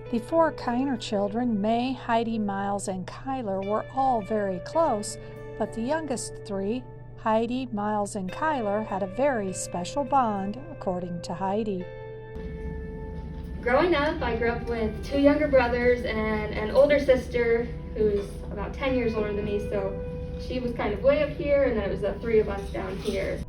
The four Kiner children, May, Heidi, Miles, and Kyler, were all very close, but the youngest three, Heidi, Miles, and Kyler, had a very special bond, according to Heidi. Growing up, I grew up with two younger brothers and an older sister who's about 10 years older than me, so she was kind of way up here, and then it was the three of us down here.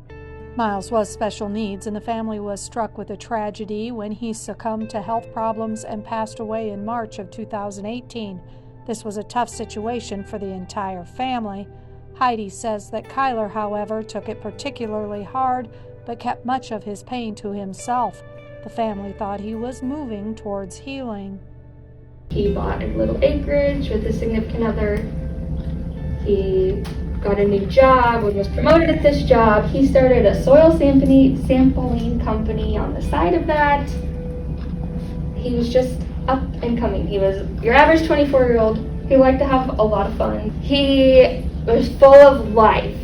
Miles was special needs, and the family was struck with a tragedy when he succumbed to health problems and passed away in March of 2018. This was a tough situation for the entire family. Heidi says that Kyler, however, took it particularly hard, but kept much of his pain to himself. The family thought he was moving towards healing. He bought a little acreage with his significant other. He got a new job and was promoted at this job. He started a soil sampling company on the side of that. He was just up and coming. He was your average 24-year-old who liked to have a lot of fun. He was full of life.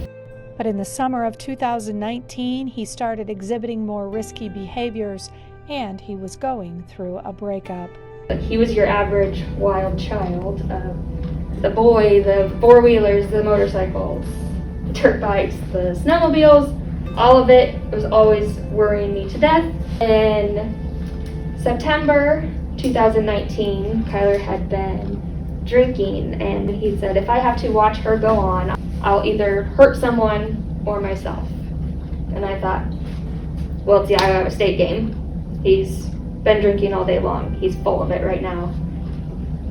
But in the summer of 2019, he started exhibiting more risky behaviors, and he was going through a breakup. He was your average wild child. The boy, the four-wheelers, the motorcycles, the dirt bikes, the snowmobiles, all of it was always worrying me to death. In September 2019, Kyler had been drinking, and he said, if I have to watch her go on, I'll either hurt someone or myself. And I thought, well, it's the Iowa State game. He's been drinking all day long. He's full of it right now.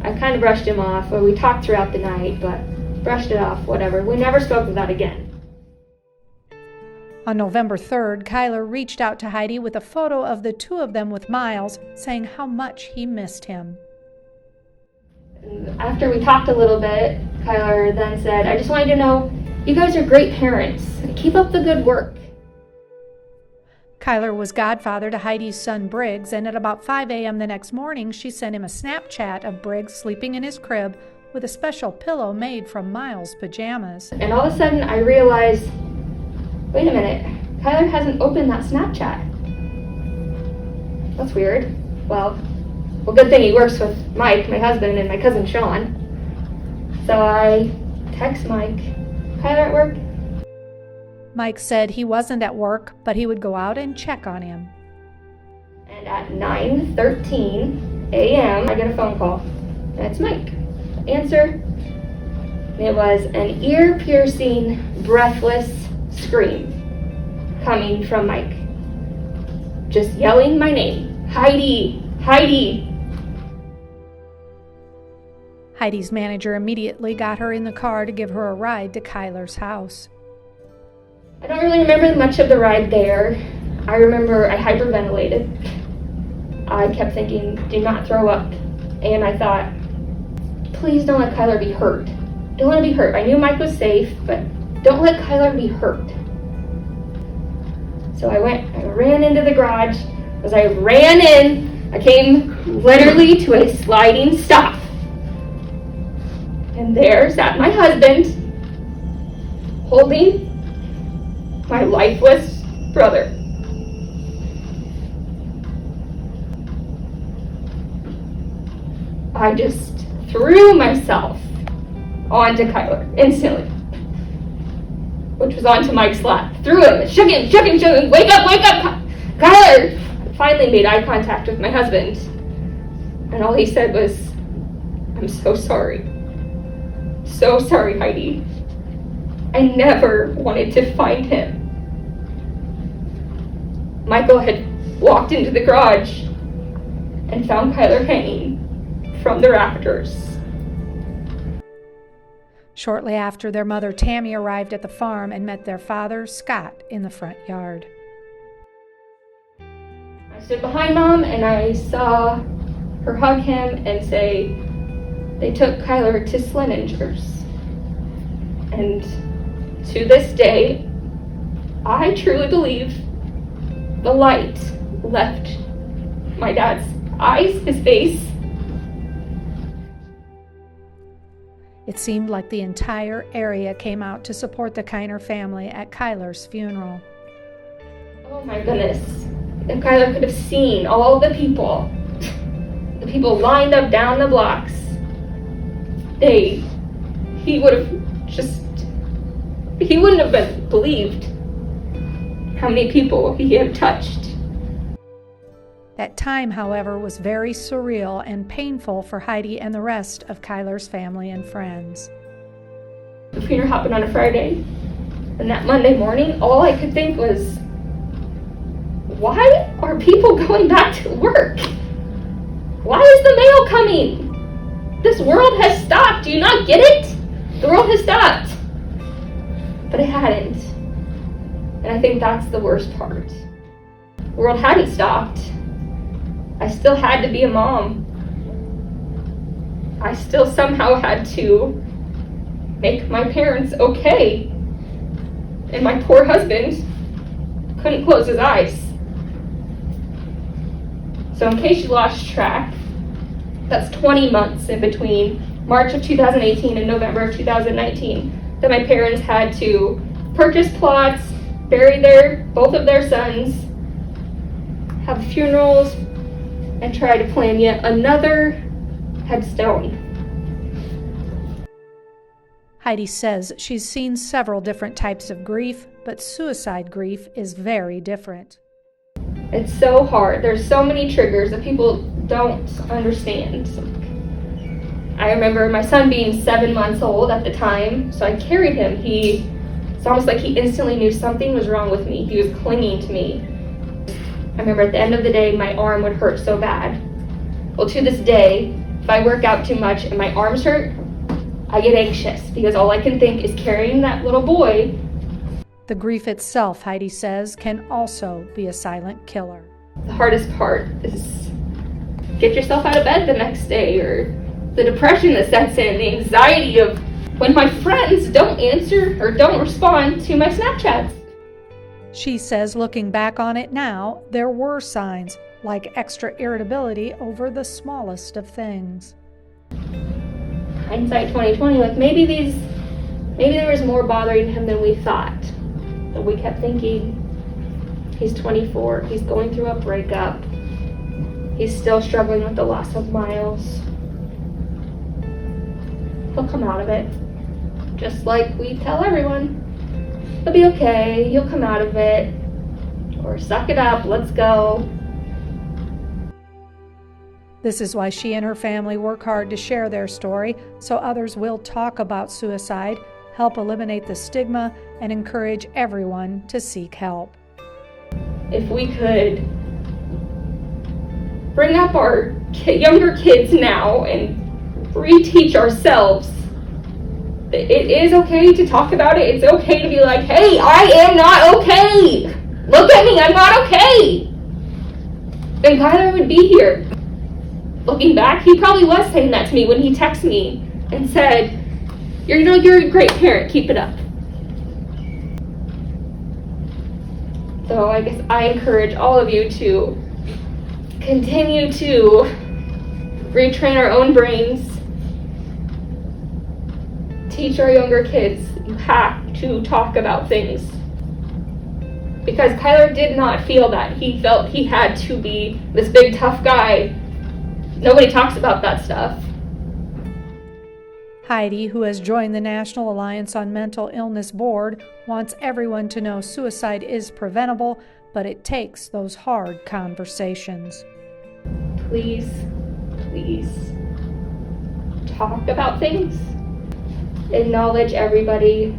I kind of brushed him off, or we talked throughout the night, but brushed it off, whatever. We never spoke of that again. On November 3rd, Kyler reached out to Heidi with a photo of the two of them with Miles, saying how much he missed him. And after we talked a little bit, Kyler then said, I just wanted to know, you guys are great parents. Keep up the good work. Kyler was godfather to Heidi's son Briggs, and at about 5 a.m. the next morning, she sent him a Snapchat of Briggs sleeping in his crib with a special pillow made from Miles' pajamas. And all of a sudden, I realized, wait a minute, Kyler hasn't opened that Snapchat. That's weird. Well, good thing he works with Mike, my husband, and my cousin Sean. So I text Mike, Kyler at work? Mike said he wasn't at work, but he would go out and check on him. And at 9:13 a.m., I get a phone call. That's Mike. Answer. It was an ear-piercing, breathless scream coming from Mike. Just yelling my name. Heidi! Heidi! Heidi's manager immediately got her in the car to give her a ride to Kyler's house. I don't really remember much of the ride there. I remember I hyperventilated. I kept thinking, do not throw up. And I thought, please don't let Kyler be hurt. Don't let him be hurt. I knew Mike was safe, but don't let Kyler be hurt. So I ran into the garage. As I ran in, I came literally to a sliding stop. And there sat my husband, holding my lifeless brother. I just threw myself onto Kyler instantly, which was onto Mike's lap. Threw him, shook him, wake up, Kyler! Finally made eye contact with my husband, and all he said was, I'm so sorry. So sorry, Heidi. I never wanted to find him. Michael had walked into the garage and found Kyler hanging from the rafters. Shortly after, their mother Tammy arrived at the farm and met their father, Scott, in the front yard. I stood behind Mom and I saw her hug him and say, they took Kyler to Slenninger's. And to this day, I truly believe the light left my dad's eyes, his face. It seemed like the entire area came out to support the Kiner family at Kyler's funeral. Oh my goodness. If Kyler could have seen all the people the people lined up down the blocks, he wouldn't have been believed how many people he had touched. That time, however, was very surreal and painful for Heidi and the rest of Kyler's family and friends. The funeral happened on a Friday, and that Monday morning, all I could think was, why are people going back to work? Why is the mail coming? This world has stopped. Do you not get it? The world has stopped. But it hadn't. And I think that's the worst part. The world hadn't stopped. I still had to be a mom. I still somehow had to make my parents okay. And my poor husband couldn't close his eyes. So in case you lost track, that's 20 months in between March of 2018 and November of 2019 that my parents had to purchase plots, bury both of their sons, have funerals, and try to plan yet another headstone. Heidi says she's seen several different types of grief, but suicide grief is very different. It's so hard. There's so many triggers that people don't understand. I remember my son being 7 months old at the time, so I carried him. It's almost like he instantly knew something was wrong with me. He was clinging to me. I remember at the end of the day, my arm would hurt so bad. Well, to this day, if I work out too much and my arms hurt, I get anxious because all I can think is carrying that little boy. The grief itself, Heidi says, can also be a silent killer. The hardest part is get yourself out of bed the next day, or the depression that sets in, the anxiety of when my friends don't answer or don't respond to my Snapchats. She says looking back on it now, there were signs, like extra irritability over the smallest of things. Hindsight 2020, like maybe there was more bothering him than we thought. But we kept thinking, he's 24, he's going through a breakup, he's still struggling with the loss of Miles. He'll come out of it, just like we tell everyone. He'll be okay, he'll come out of it, or suck it up, let's go. This is why she and her family work hard to share their story so others will talk about suicide, help eliminate the stigma, and encourage everyone to seek help. If we could bring up our younger kids now and reteach ourselves that it is okay to talk about it, it's okay to be like, hey, I am not okay! Look at me, I'm not okay! Then Kyler would be here. Looking back, he probably was saying that to me when he texted me and said, you're a great parent, keep it up. So I guess I encourage all of you to continue to retrain our own brains, teach our younger kids you have to talk about things. Because Kyler did not feel that. He felt he had to be this big tough guy. Nobody talks about that stuff. Heidi, who has joined the National Alliance on Mental Illness Board, wants everyone to know suicide is preventable, but it takes those hard conversations. Please, please, talk about things. Acknowledge everybody.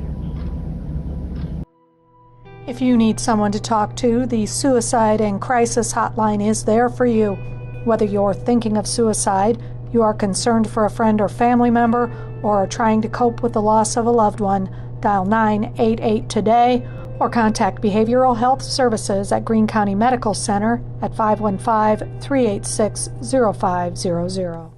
If you need someone to talk to, the Suicide and Crisis Hotline is there for you. Whether you're thinking of suicide, you are concerned for a friend or family member, or are trying to cope with the loss of a loved one, dial 988 today or contact Behavioral Health Services at Greene County Medical Center at 515-386-0500.